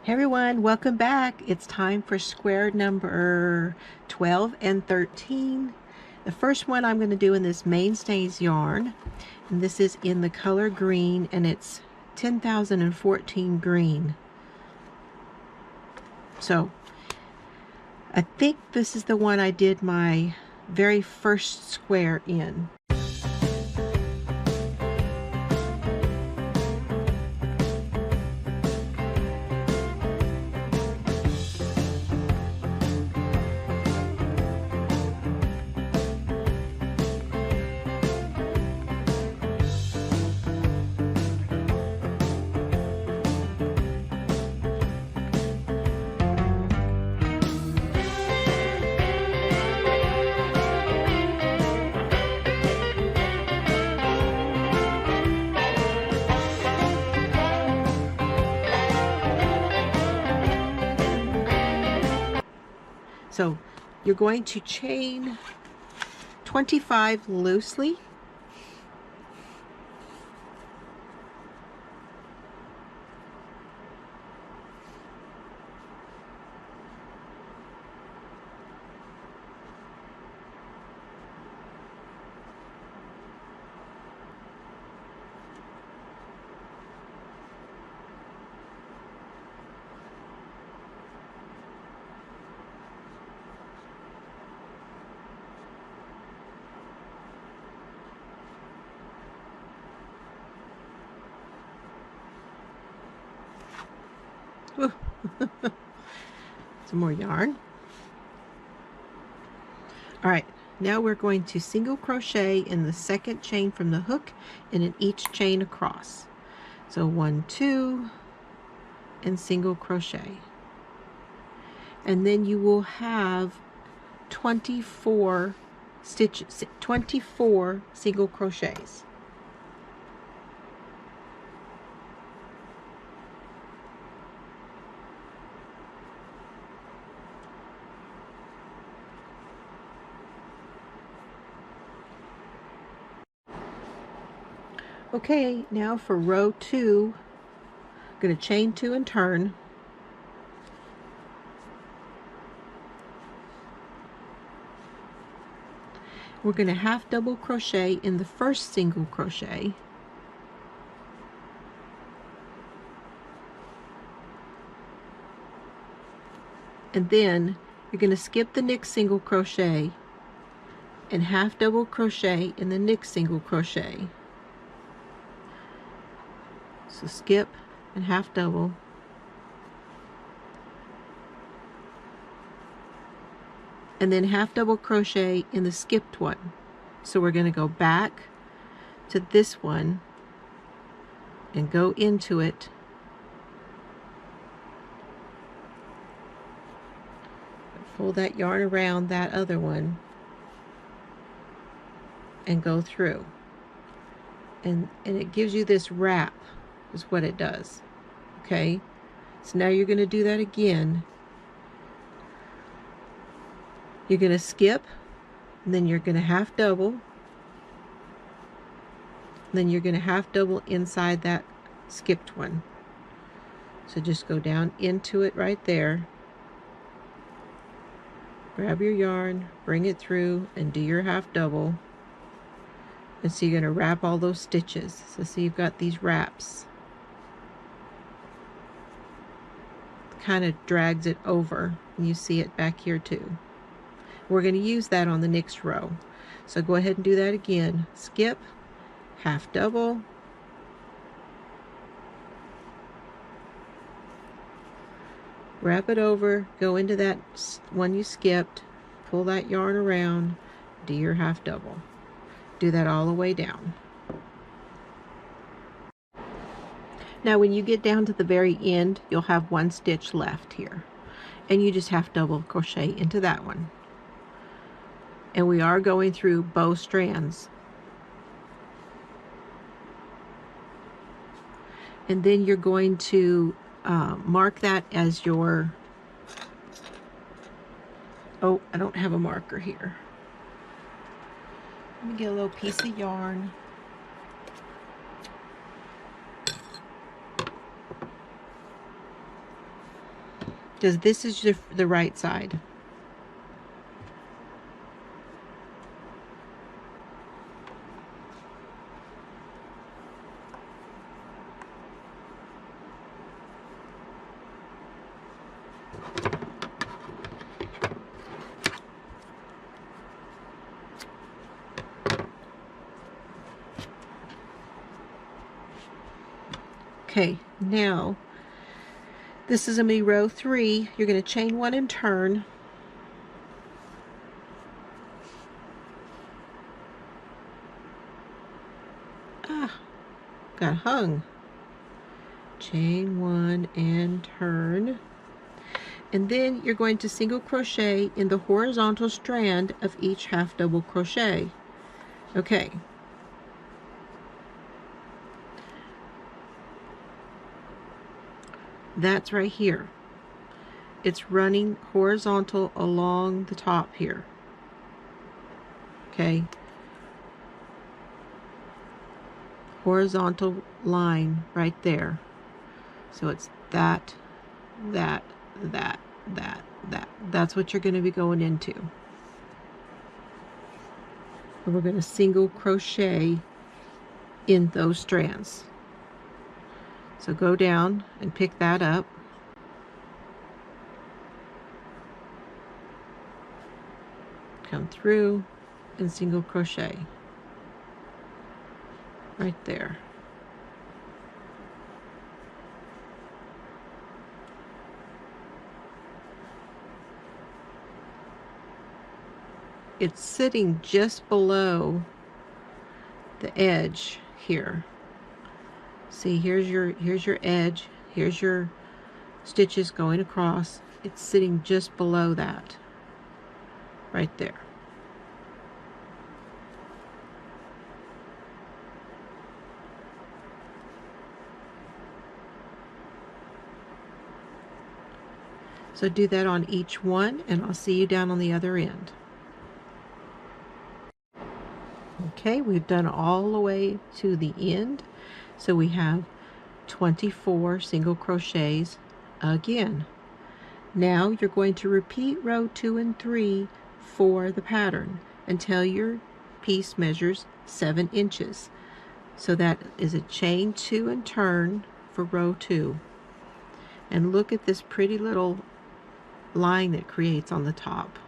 Hey everyone, welcome back. It's time for square number 12 and 13. The first one I'm going to do in this Mainstays yarn, and this is in the color green, and it's 10,014 green. So I think this is the one I did my very first square in. So you're going to chain 25 loosely. Some more yarn. All right, now we're going to single crochet in the second chain from the hook and in each chain across. So 1, 2, and single crochet. And then you will have 24 stitches, 24 single crochets. Okay, now for row 2, I'm going to chain 2 and turn. We're going to half double crochet in the first single crochet. And then you're going to skip the next single crochet and half double crochet in the next single crochet. So skip and half double. And then half double crochet in the skipped one. So we're going to go back to this one and go into it. Pull that yarn around that other one and go through. And it gives you this wrap, is what it does. Okay, so now you're going to do that again. You're going to skip, and then you're going to half double, then you're going to half double inside that skipped one. So just go down into it right there, grab your yarn, bring it through, and do your half double. And so you're going to wrap all those stitches. So see, you've got these wraps. Kind of drags it over, and you see it back here too. We're going to use that on the next row. So go ahead and do that again. Skip, half double, wrap it over, go into that one you skipped, pull that yarn around, do your half double. Do that all the way down. Now when you get down to the very end, you'll have one stitch left here, and you just half double crochet into that one. And we are going through bow strands. And then you're going to mark that as your, oh, I don't have a marker here. Let me get a little piece of yarn. because this is the right side. Okay, now this is going to be row 3. You're going to chain 1 and turn. Got hung. Chain 1 and turn. And then you're going to single crochet in the horizontal strand of each half double crochet. Okay. That's right here. It's running horizontal along the top here. Okay. Horizontal line right there. So it's that. That's what you're going to be going into. And we're going to single crochet in those strands. So go down and pick that up. Come through and single crochet right there. It's sitting just below the edge here. See, here's your edge, here's your stitches going across. It's sitting just below that right there. So do that on each one, and I'll see you down on the other end. Okay, we've done all the way to the end. So we have 24 single crochets again. Now you're going to repeat row 2 and 3 for the pattern until your piece measures 7 inches. So that is a chain 2 and turn for row 2. And look at this pretty little line that creates on the top.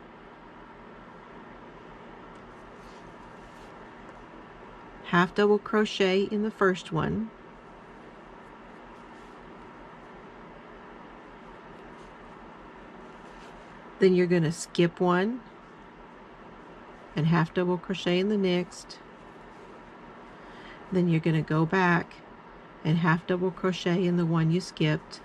Half double crochet in the first one. Then you're going to skip one and half double crochet in the next. Then you're going to go back and half double crochet in the one you skipped.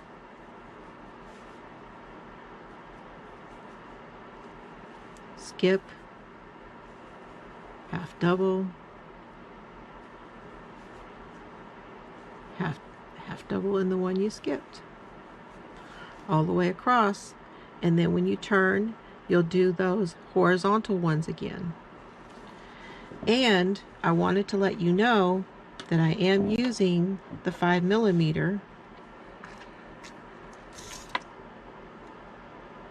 Skip, half double, half double in the one you skipped, all the way across. And then when you turn, you'll do those horizontal ones again. And I wanted to let you know that I am using the 5mm,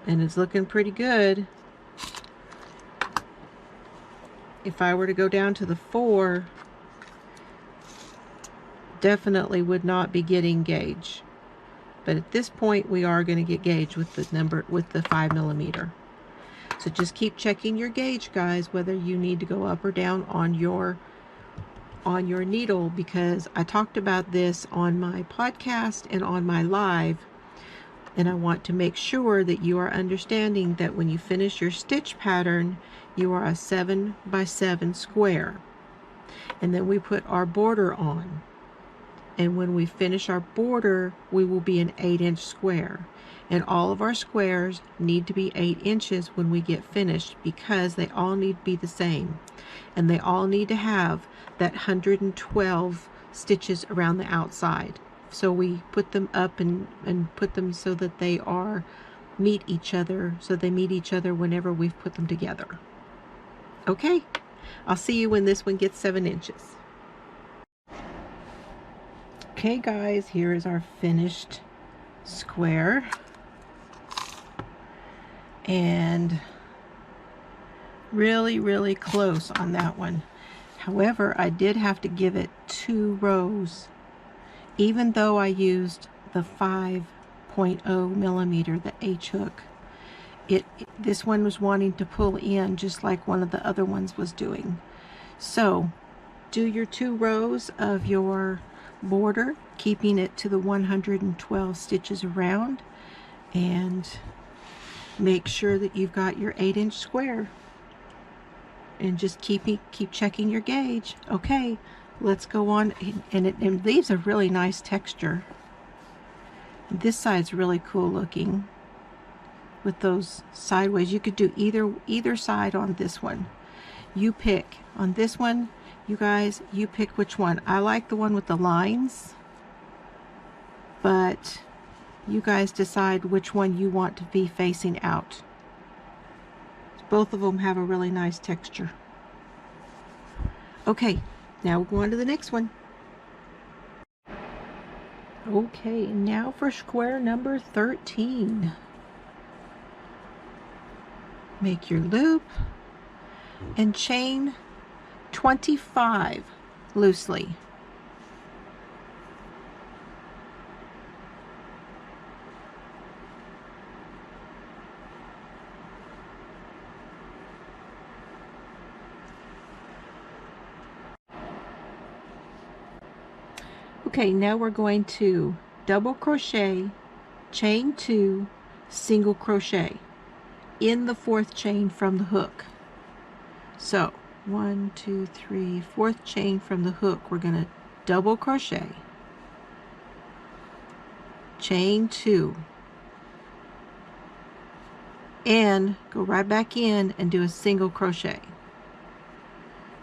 and it's looking pretty good. If I were to go down to the 4, definitely would not be getting gauge. But at this point, we are going to get gauge with the 5mm. So just keep checking your gauge, guys, whether you need to go up or down on your needle, because I talked about this on my podcast and on my live, and I want to make sure that you are understanding that when you finish your stitch pattern, you are a 7 by 7 square, and then we put our border on. And when we finish our border, we will be an 8-inch square. And all of our squares need to be 8 inches when we get finished, because they all need to be the same. And they all need to have that 112 stitches around the outside. So we put them up and put them so that they meet each other, so they meet each other whenever we've put them together. Okay, I'll see you when this one gets 7 inches. Okay guys, here is our finished square. and really close on that one. However, I did have to give it 2 rows, even though I used the 5.0 millimeter, the H hook. This one was wanting to pull in just like one of the other ones was doing. So do your 2 rows of your border, keeping it to the 112 stitches around, and make sure that you've got your 8-inch square, and just keep checking your gauge. Okay, let's go on. And it leaves a really nice texture. This side's really cool looking with those sideways. You could do either side on this one. You pick. On this one, you guys, you pick which one. I like the one with the lines, but you guys decide which one you want to be facing out. Both of them have a really nice texture. Okay, now we'll go on to the next one. Okay, now for square number 13. Make your loop and chain 25 loosely. Okay, now we're going to double crochet, chain 2, single crochet in the 4th chain from the hook. So 1, 2, 3, 4th chain from the hook, we're going to double crochet, chain 2, and go right back in and do a single crochet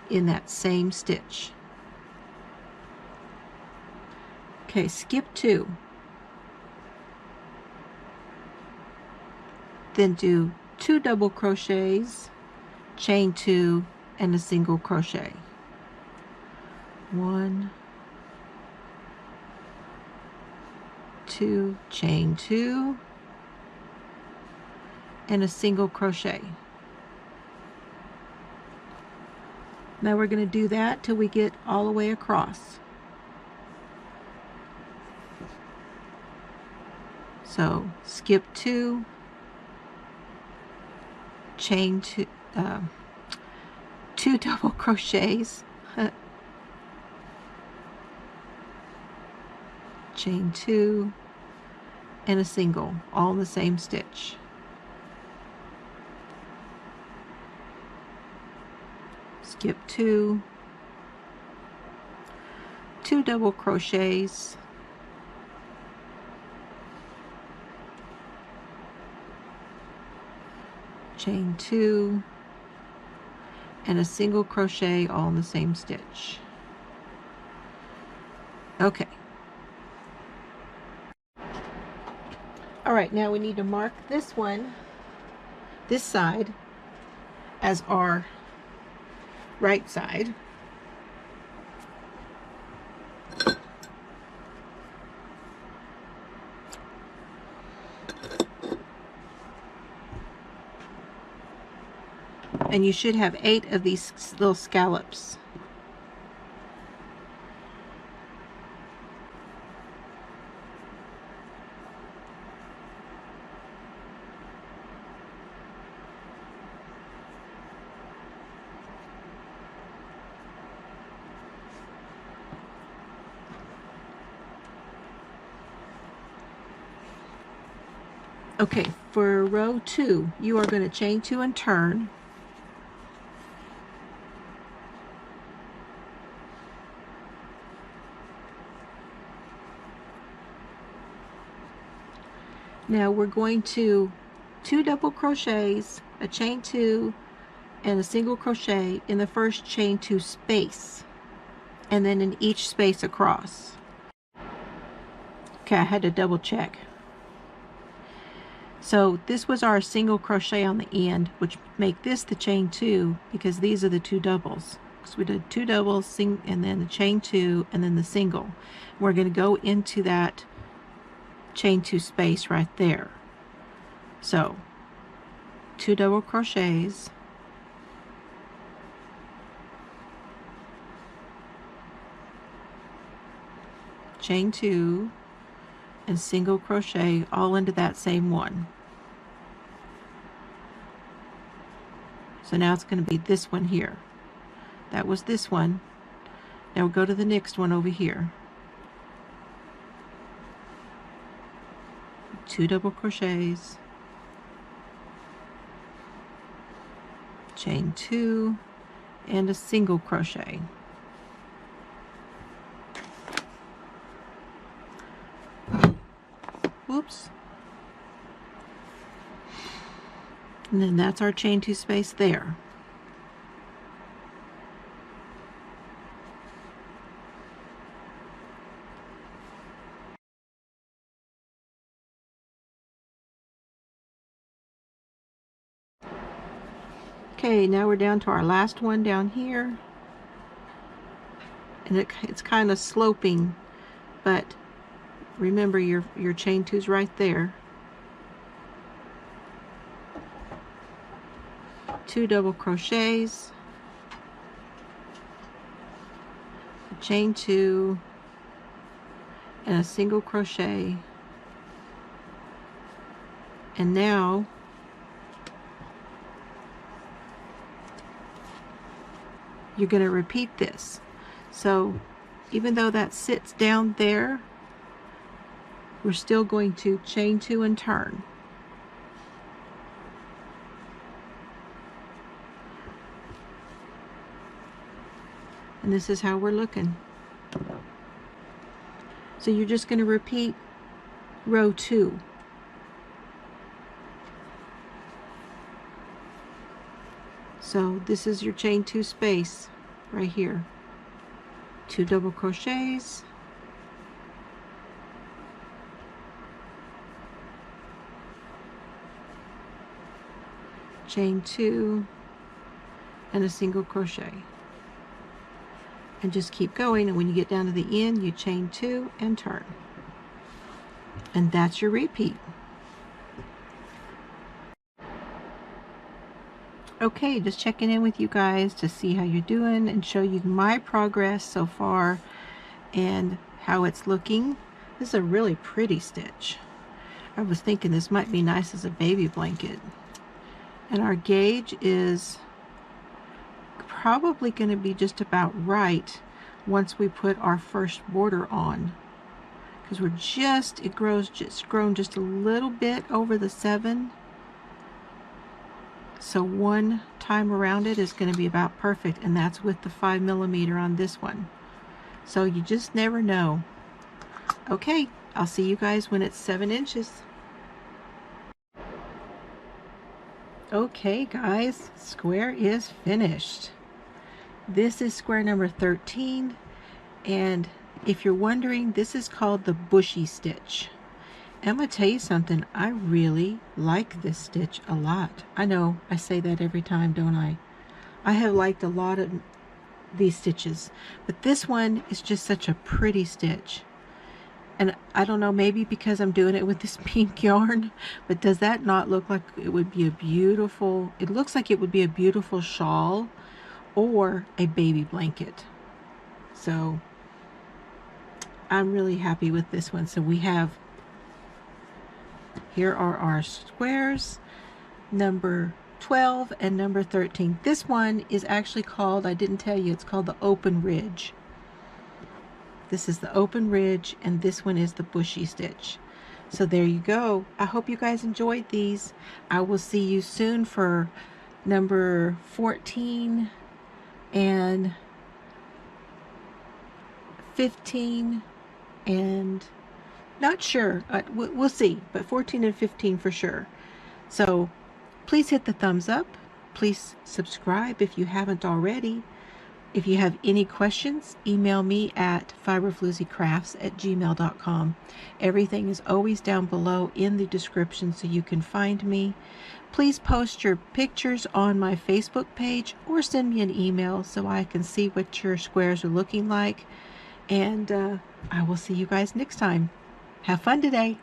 in that same stitch. Okay, skip 2, then do 2 double crochets, chain 2, and a single crochet. 1, 2, chain 2, and a single crochet. Now we're going to do that till we get all the way across. So skip 2, chain 2, 2 double crochets, chain 2, and a single, all in the same stitch. Skip 2, 2 double crochets, chain 2, and a single crochet, all in the same stitch. Okay. All right, now we need to mark this one, this side, as our right side. And you should have 8 of these little scallops. Okay, for row 2, you are going to chain 2 and turn. Now we're going to 2 double crochets, a chain 2, and a single crochet in the first chain 2 space, and then in each space across. Okay, I had to double check. So this was our single crochet on the end, which make this the chain 2, because these are the 2 doubles. So we did 2 doubles, and then the chain 2, and then the single. We're going to go into that chain 2 space right there. So 2 double crochets, chain 2, and single crochet all into that same one. So now it's going to be this one here. That was this one. Now we'll go to the next one over here. 2 double crochets, chain 2, and a single crochet. Whoops. And then that's our chain 2 space there. Okay, now we're down to our last one down here. And it's kind of sloping, but remember your chain 2's right there. 2 double crochets, a chain 2, and a single crochet. And now you're going to repeat this. So even though that sits down there, we're still going to chain 2 and turn. And this is how we're looking. So you're just going to repeat row 2. So this is your chain 2 space right here. 2 double crochets, chain 2, and a single crochet. And just keep going, and when you get down to the end, you chain 2 and turn. And that's your repeat. Okay, just checking in with you guys to see how you're doing and show you my progress so far and how it's looking. This is a really pretty stitch. I was thinking this might be nice as a baby blanket. And our gauge is probably going to be just about right once we put our first border on, because we're it's grown just a little bit over the 7. So one time around it is going to be about perfect, and that's with the 5mm on this one. So you just never know. Okay, I'll see you guys when it's 7 inches. Okay guys, square is finished. This is square number 13, and if you're wondering, this is called the bushy stitch. I'm going to tell you something, I really like this stitch a lot. I know I say that every time, don't I? I have liked a lot of these stitches, but this one is just such a pretty stitch. And I don't know, maybe because I'm doing it with this pink yarn, but does that not look like it would be a beautiful, it looks like it would be a beautiful shawl or a baby blanket. So I'm really happy with this one. So we have, here are our squares, number 12 and number 13. This one is actually called, I didn't tell you, it's called the open ridge. This is the open ridge, and this one is the bushy stitch. So there you go. I hope you guys enjoyed these. I will see you soon for number 14 and 15 and not sure. We'll see, but 14 and 15 for sure. So please hit the thumbs up. Please subscribe if you haven't already. If you have any questions, email me at fiberflooziecrafts@gmail.com. Everything is always down below in the description so you can find me. Please post your pictures on my Facebook page or send me an email so I can see what your squares are looking like. And I will see you guys next time. Have fun today.